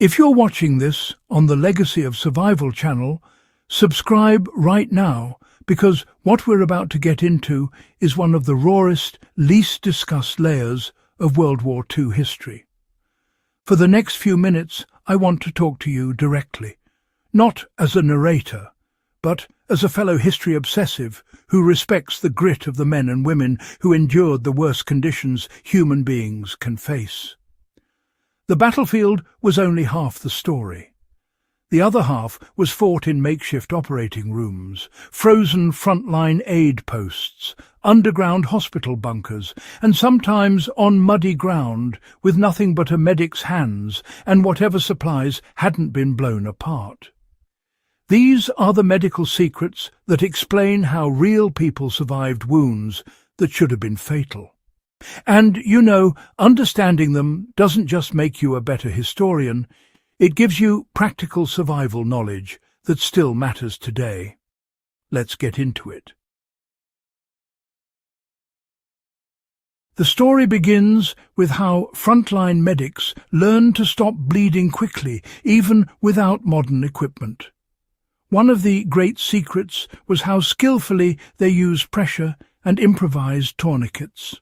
If you're watching this on the Legacy of Survival channel, subscribe right now because what we're about to get into is one of the rawest, least discussed layers of World War II history. For the next few minutes, I want to talk to you directly, not as a narrator, but as a fellow history obsessive who respects the grit of the men and women who endured the worst conditions human beings can face. The battlefield was only half the story. The other half was fought in makeshift operating rooms, frozen frontline aid posts, underground hospital bunkers, and sometimes on muddy ground with nothing but a medic's hands and whatever supplies hadn't been blown apart. These are the medical secrets that explain how real people survived wounds that should have been fatal. And, understanding them doesn't just make you a better historian, it gives you practical survival knowledge that still matters today. Let's get into it. The story begins with how frontline medics learned to stop bleeding quickly, even without modern equipment. One of the great secrets was how skillfully they used pressure and improvised tourniquets.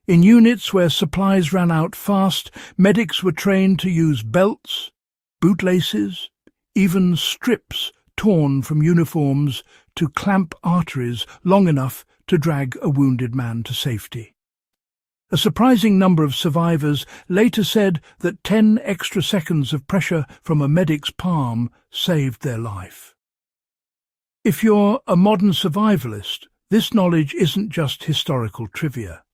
In units where supplies ran out fast, medics were trained to use belts, bootlaces, even strips torn from uniforms to clamp arteries long enough to drag a wounded man to safety. A surprising number of survivors later said that 10 extra seconds of pressure from a medic's palm saved their life. If you're a modern survivalist, this knowledge isn't just historical trivia.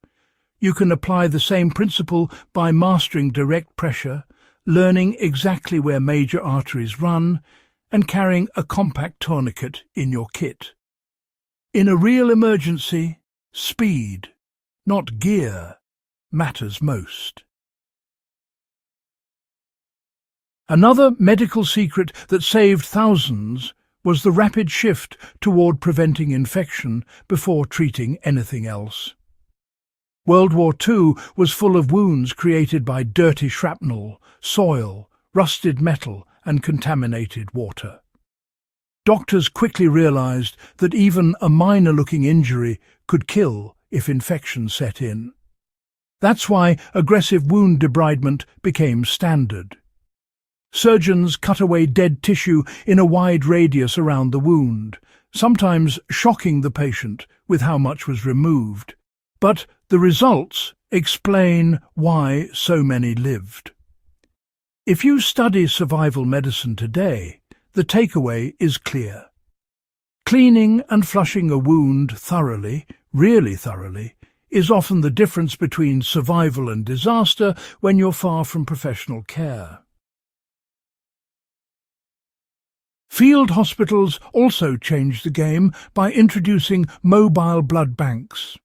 You can apply the same principle by mastering direct pressure, learning exactly where major arteries run, and carrying a compact tourniquet in your kit. In a real emergency, speed, not gear, matters most. Another medical secret that saved thousands was the rapid shift toward preventing infection before treating anything else. World War II was full of wounds created by dirty shrapnel, soil, rusted metal, and contaminated water. Doctors quickly realized that even a minor-looking injury could kill if infection set in. That's why aggressive wound debridement became standard. Surgeons cut away dead tissue in a wide radius around the wound, sometimes shocking the patient with how much was removed. But the results explain why so many lived. If you study survival medicine today, the takeaway is clear. Cleaning and flushing a wound thoroughly, really thoroughly, is often the difference between survival and disaster when you're far from professional care. Field hospitals also changed the game by introducing mobile blood banks.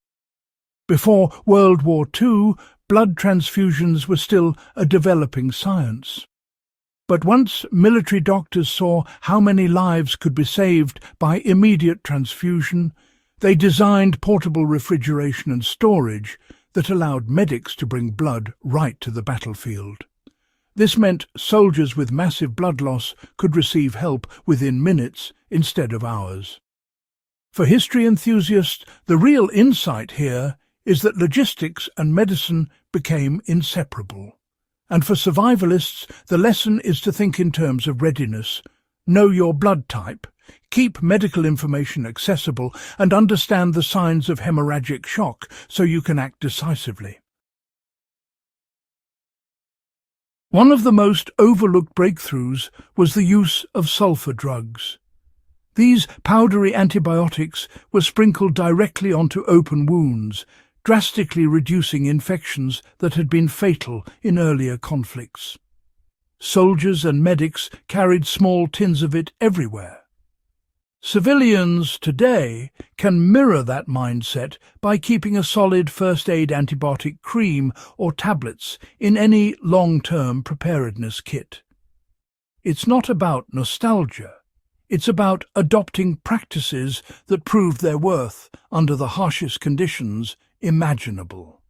Before World War II, blood transfusions were still a developing science. But once military doctors saw how many lives could be saved by immediate transfusion, they designed portable refrigeration and storage that allowed medics to bring blood right to the battlefield. This meant soldiers with massive blood loss could receive help within minutes instead of hours. For history enthusiasts, the real insight here is that logistics and medicine became inseparable. And for survivalists, the lesson is to think in terms of readiness. Know your blood type, keep medical information accessible, and understand the signs of hemorrhagic shock so you can act decisively. One of the most overlooked breakthroughs was the use of sulfur drugs. These powdery antibiotics were sprinkled directly onto open wounds, drastically reducing infections that had been fatal in earlier conflicts. Soldiers and medics carried small tins of it everywhere. Civilians today can mirror that mindset by keeping a solid first-aid antibiotic cream or tablets in any long-term preparedness kit. It's not about nostalgia. It's about adopting practices that proved their worth under the harshest conditions imaginable.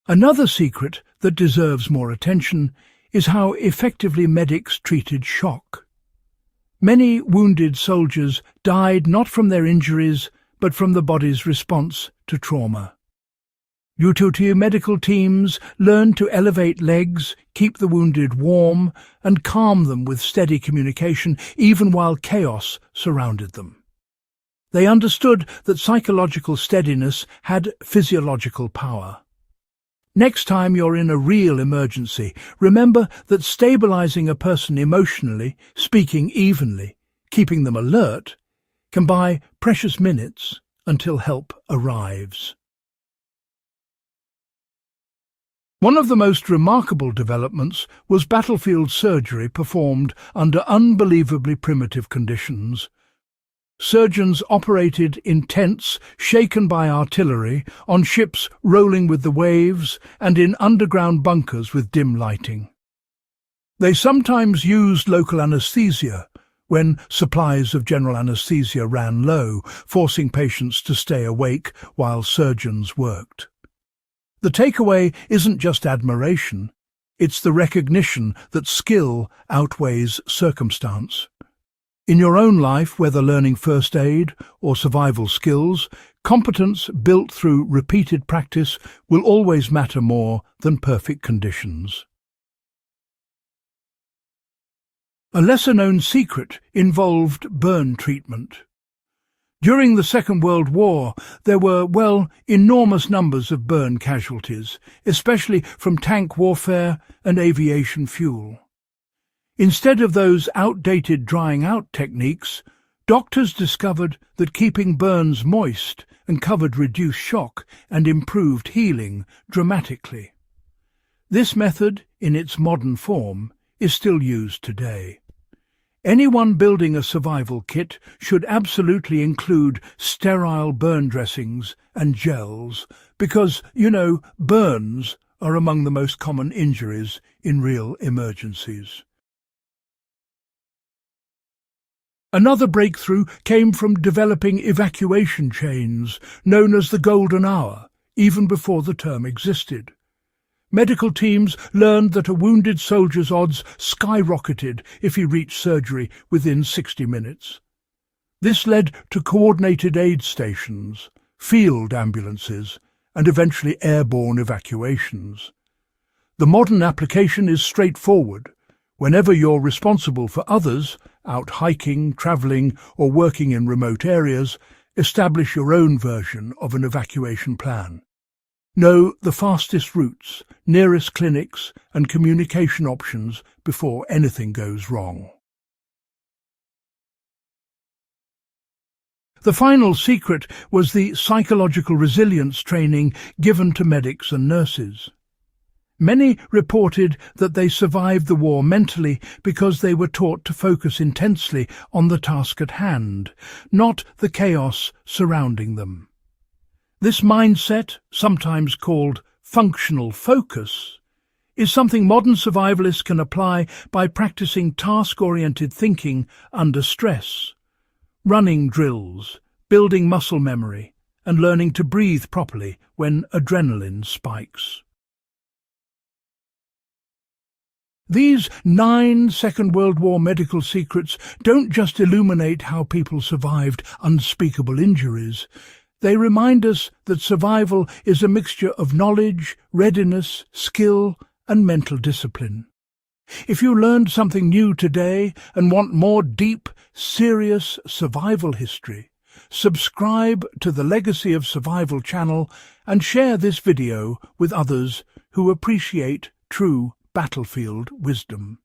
Another secret that deserves more attention is how effectively medics treated shock. Many wounded soldiers died not from their injuries, but from the body's response to trauma. WWII medical teams learned to elevate legs, keep the wounded warm, and calm them with steady communication, even while chaos surrounded them. They understood that psychological steadiness had physiological power. Next time you're in a real emergency, remember that stabilizing a person emotionally, speaking evenly, keeping them alert, can buy precious minutes until help arrives. One of the most remarkable developments was battlefield surgery performed under unbelievably primitive conditions. Surgeons operated in tents shaken by artillery, on ships rolling with the waves, and in underground bunkers with dim lighting. They sometimes used local anesthesia when supplies of general anesthesia ran low, forcing patients to stay awake while surgeons worked. The takeaway isn't just admiration, it's the recognition that skill outweighs circumstance. In your own life, whether learning first aid or survival skills, competence built through repeated practice will always matter more than perfect conditions. A lesser-known secret involved burn treatment. During the Second World War, there were, enormous numbers of burn casualties, especially from tank warfare and aviation fuel. Instead of those outdated drying-out techniques, doctors discovered that keeping burns moist and covered reduced shock and improved healing dramatically. This method, in its modern form, is still used today. Anyone building a survival kit should absolutely include sterile burn dressings and gels because, burns are among the most common injuries in real emergencies. Another breakthrough came from developing evacuation chains, known as the Golden Hour, even before the term existed. Medical teams learned that a wounded soldier's odds skyrocketed if he reached surgery within 60 minutes. This led to coordinated aid stations, field ambulances, and eventually airborne evacuations. The modern application is straightforward. Whenever you're responsible for others, out hiking, travelling, or working in remote areas, establish your own version of an evacuation plan. Know the fastest routes, nearest clinics, and communication options before anything goes wrong. The final secret was the psychological resilience training given to medics and nurses. Many reported that they survived the war mentally because they were taught to focus intensely on the task at hand, not the chaos surrounding them. This mindset, sometimes called functional focus, is something modern survivalists can apply by practicing task-oriented thinking under stress, running drills, building muscle memory, and learning to breathe properly when adrenaline spikes. These 9 Second World War medical secrets don't just illuminate how people survived unspeakable injuries. They remind us that survival is a mixture of knowledge, readiness, skill, and mental discipline. If you learned something new today and want more deep, serious survival history, subscribe to the Legacy of Survival channel and share this video with others who appreciate true battlefield wisdom.